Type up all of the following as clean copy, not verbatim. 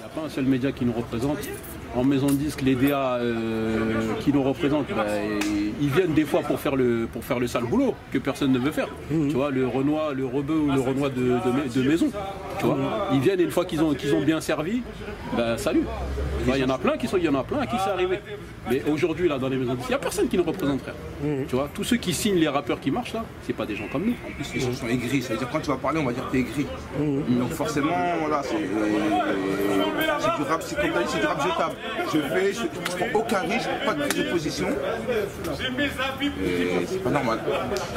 Il n'y a pas un seul média qui nous représente. En maison de disque, les DA qui nous représentent, ils viennent des fois pour faire le sale boulot que personne ne veut faire. Tu vois, le Renoir, le Rebeu ou le Renoir de maison. Tu vois, ils viennent une fois qu'ils ont bien servi, salut. Il y en a plein qui c'est arrivé. Mais aujourd'hui, là, dans les maisons de disques, il n'y a personne qui nous représente, frère. Tu vois, tous ceux qui signent les rappeurs qui marchent là, c'est pas des gens comme nous. En plus, les gens sont aigris. Ça veut dire quand tu vas parler, on va dire que t'es aigri. Donc forcément, voilà, c'est du rap, c'est comme t'as dit, c'est du rap jetable. Je prends aucun risque, pas de prise de position. C'est pas normal.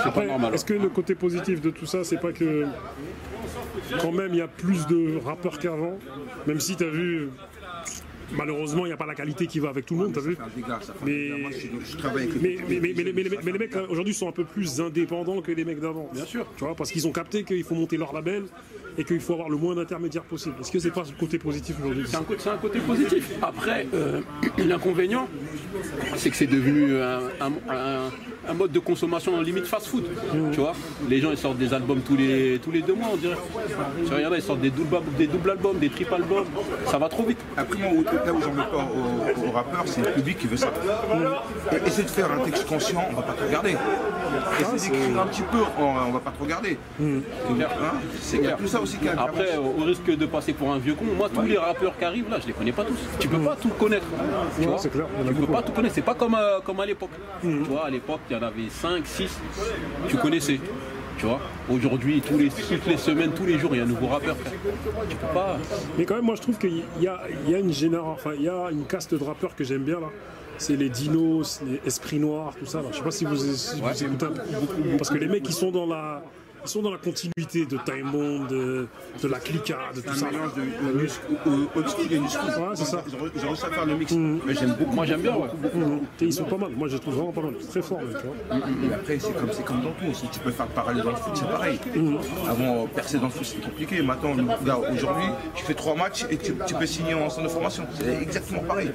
Après, est-ce que le côté positif de tout ça, c'est pas que quand même il y a plus de rappeurs qu'avant, même si tu as vu. Malheureusement, il n'y a pas la qualité qui va avec tout le monde, t'as vu? Mais les mecs aujourd'hui sont un peu plus indépendants que les mecs d'avant. Bien sûr. Tu vois, parce qu'ils ont capté qu'il faut monter leur label et qu'il faut avoir le moins d'intermédiaires possible. Est-ce que c'est pas le côté positif aujourd'hui? C'est un côté positif. Après, l'inconvénient, c'est que c'est devenu un mode de consommation limite fast-food. Tu vois, les gens ils sortent des albums tous les 2 mois, on dirait. Tu regardes, ils sortent des doubles albums, des triples albums. Ça va trop vite. Après, moi, là où j'en veux pas aux rappeurs, c'est le public qui veut ça. Essayer de faire un texte conscient, on va pas te regarder. Essayer d'écrire un petit peu, on va pas te regarder. C'est clair. Tout ça aussi qui a. Après, au risque de passer pour un vieux con, moi, tous les rappeurs qui arrivent là, je les connais pas tous. Tu peux pas tout connaître. Tu vois, c'est clair. Tu peux pas tout connaître. C'est pas comme à l'époque. Tu vois, à l'époque, il y en avait 5, 6. Tu connaissais. Tu vois, aujourd'hui, toutes les semaines, tous les jours, il y a un nouveau rappeur. Tu peux pas. Mais quand même, moi, je trouve qu'il y a une génération, il y a une caste de rappeurs que j'aime bien là. C'est les Dinos, les Esprits Noirs, tout ça là. Je sais pas si vous écoutez un peu. Parce que les mecs, ils sont dans la continuité de Time Bomb, de la Clica, de tout ça. Un mélange de old school et new school. Ouais, c'est ça. Ils ont réussi à faire le mix. Mais j'aime beaucoup. Moi, j'aime bien, ouais. Et ils sont pas mal. Moi, je les trouve vraiment pas mal. Très fort, tu vois. Mais après, c'est comme dans tout. Si tu peux faire le parallèle dans le foot, c'est pareil. Avant, percer dans le foot, c'était compliqué. Maintenant, là, aujourd'hui, tu fais 3 matchs et tu peux signer en centre de formation. C'est exactement pareil.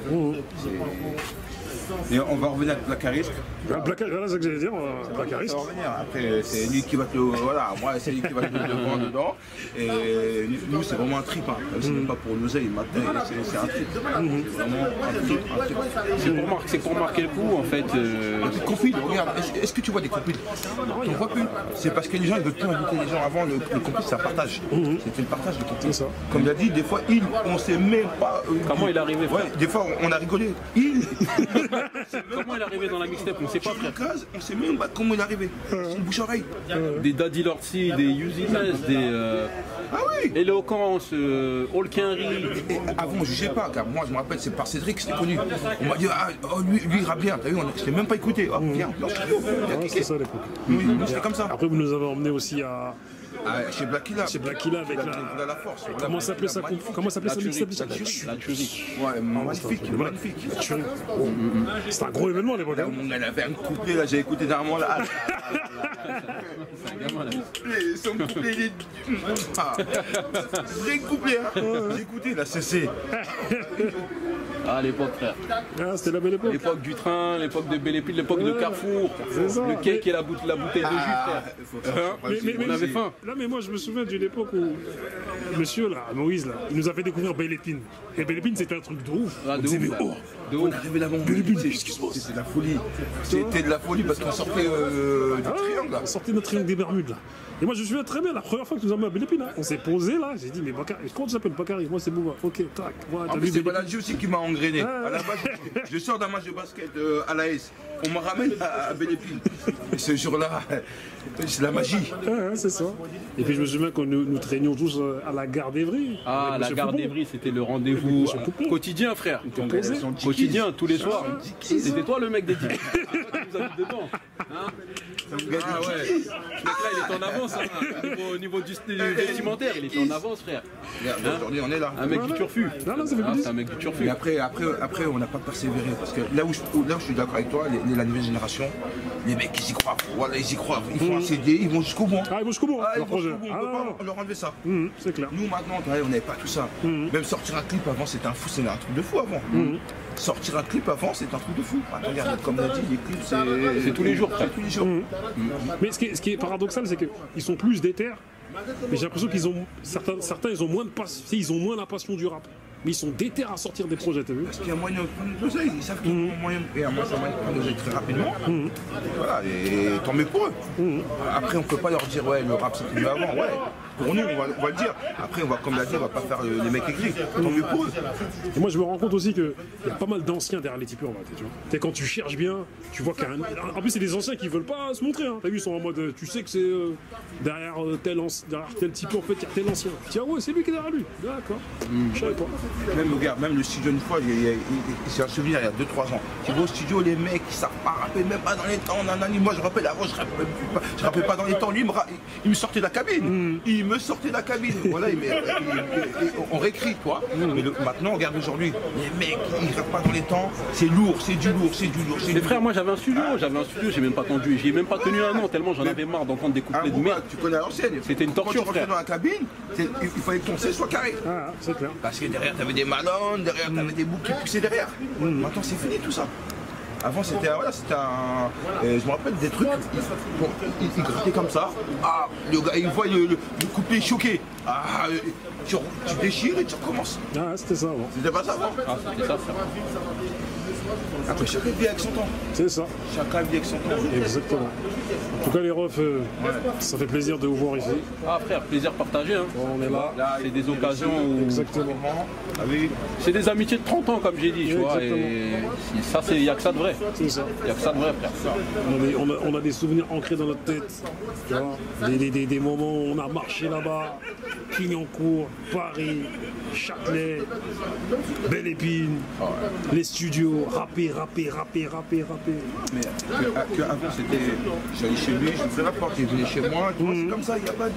Et on va revenir à Blacariste. Voilà ce que j'allais dire, Blacariste. Après, c'est lui qui va te le. Voilà, moi, c'est lui qui va te le devant dedans. Et nous, c'est vraiment un trip. Hein. C'est même pas pour l'oseille, maintenant, c'est un trip. C'est vraiment un trip. C'est pour marquer le coup, en fait. Des compiles, regarde, est-ce que tu vois des compiles? Non, il n'y en voit plus. C'est parce que les gens, ils veulent plus inviter les gens. Avant, le compile, c'est un partage. C'était le partage de compile. Comme il a dit, des fois, on ne sait même pas. Comment il est arrivé, frère? Des fois, on a rigolé. Comment il est arrivé dans la mixtape? On sait pas, frère. On ne sait même pas comment il est arrivé. C'est une bouche-oreille. Des Daddy Lordsy, des Uziness, des Eloquence, Olkinry. Avant, on ne jugeait pas, car moi, je me rappelle, c'est par Cédric, c'était connu. On m'a dit, lui, il rappe bien. T'as vu, je ne l'ai même pas écouté. Oh, viens, c'est ça l'époque. C'était comme ça. Après, vous nous avez emmené aussi à. Chez Blackilla. Chez Blackilla avec la force. Comment s'appelait ça? Comment s'appelait ça? La tuerie. Ouais, magnifique, magnifique. La tuerie. C'était un gros événement à l'époque. On avait un couplet là, j'ai écouté dernièrement là. Son couplet, il est. Vrai couplet, hein. J'ai écouté, il a cessé. Ah, l'époque, frère. Ah, c'était la belle époque. L'époque du train, l'époque de Belle Épine, l'époque de Carrefour. Le cake et la bouteille de jus, frère. On avait faim. Là, mais moi, je me souviens d'une époque où monsieur, là, Moïse, là, il nous a fait découvrir Belle Épine. Et Belle Épine, c'était un truc de ouf. Ah, on disait, mais oh, on arrivait là-bas, Belle Épine, c'était de la folie. C'était de la folie parce qu'on sortait du triangle, là. On sortait de notre triangle des Bermudes, là. Et moi, je me souviens très bien, la première fois que nous avons mis à Belle Épine, hein, on s'est posé, là, j'ai dit, mais Bakary, comment tu t'appelles Bakary? Moi, c'est Bouba. Ok, tac. En plus, c'est Baladji aussi qui m'a engrainé. À la base, je sors d'un match de basket à l'AS. On me ramène à Belle Épine. Et ce jour-là, c'est la magie. C'est ça. Et puis je me souviens que nous traînions tous à la gare d'Evry. Ah, la gare d'Evry, c'était le rendez-vous quotidien, frère. Quotidien, tous les soirs. C'était toi le mec des dix. Vous habites dedans. Ah ouais. Ce mec-là, il est en avance. Au niveau du vestimentaire, il est en avance, frère. Aujourd'hui, on est là. Un mec du turfu. Non, c'est un mec du turfu. Mais après, on n'a pas persévéré. Parce que là où je suis d'accord avec toi, la nouvelle génération, les mecs, ils y croient. Voilà, ils y croient. Ils font un CD, ils vont jusqu'au bout. Ah, ils vont jusqu'au bout. On leur enlever ça. C'est clair. Nous, maintenant, on n'avait pas tout ça. Même sortir un clip avant, c'était un truc de fou avant. Sortir un clip avant, c'est un truc de fou. Regarde, comme on a dit, les clips, c'est tous les jours. Tous les jours. Mais ce qui est paradoxal, c'est qu'ils sont plus déter. Mais j'ai l'impression qu'ils ont certains, ils ont moins la passion du rap. mais ils sont déter à sortir des projets, t'as vu? Parce qu'il y a moyen de prendre de l'oseille, ils savent qu'il y a moyen de prendre de l'oseille très rapidement. Voilà, et tant mieux pour eux. Après, on peut pas leur dire, ouais, le rap c'était mieux avant. Ouais, pour nous, on va le dire. Après, comme l'a dit, on va pas faire les mecs écrits. Tant mieux pour eux. Et moi, je me rends compte aussi qu'il y a pas mal d'anciens derrière les tipeurs, tu vois. Et quand tu cherches bien, tu vois qu'il y a un... En plus, c'est des anciens qui veulent pas se montrer. Hein. T'as vu, ils sont en mode, tu sais que c'est derrière tel tipeur, en fait, il y a tel ancien. Tiens, ouais, c'est lui qui est derrière lui. D'accord. Je savais pas. Même, regarde, même le studio, une fois, c'est un souvenir il y a 2-3 ans. Tu vas au studio, les mecs, ils savent pas rapper, même pas dans les temps. Moi, je rappelle avant, je rappelle pas dans les temps. Lui, il me sortait de la cabine. Il me sortait de la cabine. Voilà, on réécrit, quoi. Mais maintenant, regarde aujourd'hui, les mecs, ils rappent pas dans les temps. C'est lourd, c'est du lourd, c'est du lourd. Mais frère, moi j'avais un studio, j'ai même pas tenu un an tellement j'en avais marre d'entendre des couplets de merde. Tu connais à l'ancienne. C'était une torture, quand tu rentrais dans la cabine, il fallait que ton C soit carré. Ah, c'est clair. Parce que derrière, t'avais des malons, derrière, t'avais des boucs qui poussaient derrière. Maintenant, c'est fini tout ça. Avant, c'était un. Je me rappelle des trucs. Ils grattaient comme ça. Ah, le gars, il voit le couplet choqué. Ah, tu déchires et tu recommences. Ah, c'était ça avant. C'était pas ça avant. Ah, c'était ça, frère. Après, chacun vit avec son temps. C'est ça. Chacun vit avec son temps. Exactement. En tout cas, les refs, ça fait plaisir de vous voir ici. Ah, frère, plaisir partagé. Hein. On est là. C'est des occasions où. Exactement. Ah oui. C'est des amitiés de 30 ans, comme j'ai dit, tu vois. Et ça, il n'y a que ça de vrai. C'est ça. Il n'y a que ça de vrai, frère. On a des souvenirs ancrés dans notre tête. Tu vois, des moments où on a marché là-bas. Clignancourt, Paris, Châtelet, Belle Épine, les studios, rapper. Mais avant, c'était. J'allais chez lui, je faisais la porte, il venait chez moi. Tu vois, c'est comme ça, il n'y a pas de.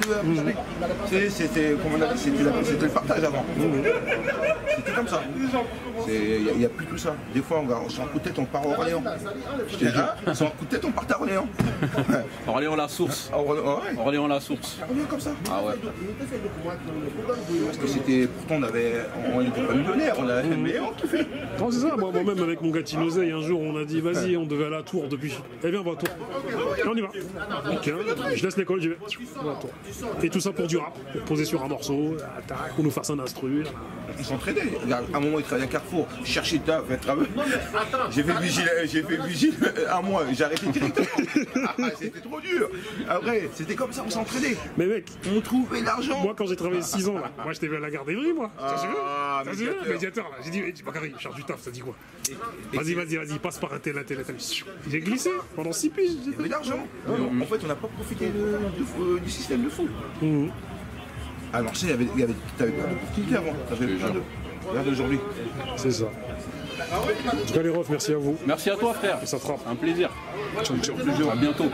C'était le partage avant. C'était comme ça. Il n'y a plus tout ça. Des fois, sans coup de tête, on part à Orléans. Je te dis, sans coup de tête, on part à Orléans. Orléans la source. Orléans la source. Orléans comme ça. Ah ouais. Parce que c'était. Pourtant, on n'était pas millionnaires, mais on kiffait. Non, c'est ça, moi-même avec mon gars Tinoseille, un jour on a dit vas-y, on devait aller à la Tour depuis. Eh bien, on va à Tour. Et on y va. Ok, je laisse l'école, j'y vais. On va à Tour. Et tout ça pour du rap, pour poser sur un morceau, pour nous faire un instru. Ils s'entraidaient. À un moment, ils travaillaient à Carrefour, cherchaient le taf, j'ai fait vigile un mois, j'ai arrêté directement. C'était trop dur. Après, c'était comme ça, on s'entraînait. Mais mec, on trouvait l'argent. Moi, quand j'ai travaillé 6 ans, là, moi j'étais à la garde d'Evry, moi. Ah, médiateur, là. J'ai dit, tu pas carré, charge du taf, ça dit quoi? Vas-y, passe par un tel. J'ai glissé pendant 6 piges. Il y avait de l'argent. En fait, on n'a pas profité du système de fou. À l'ancien, t'avais pas d'opportunité avant. T'avais plein de. Regarde aujourd'hui. C'est ça. En tout cas, les refs, merci à vous. Merci à toi, frère. Et ça frappe. Un plaisir. Ciao. À bientôt.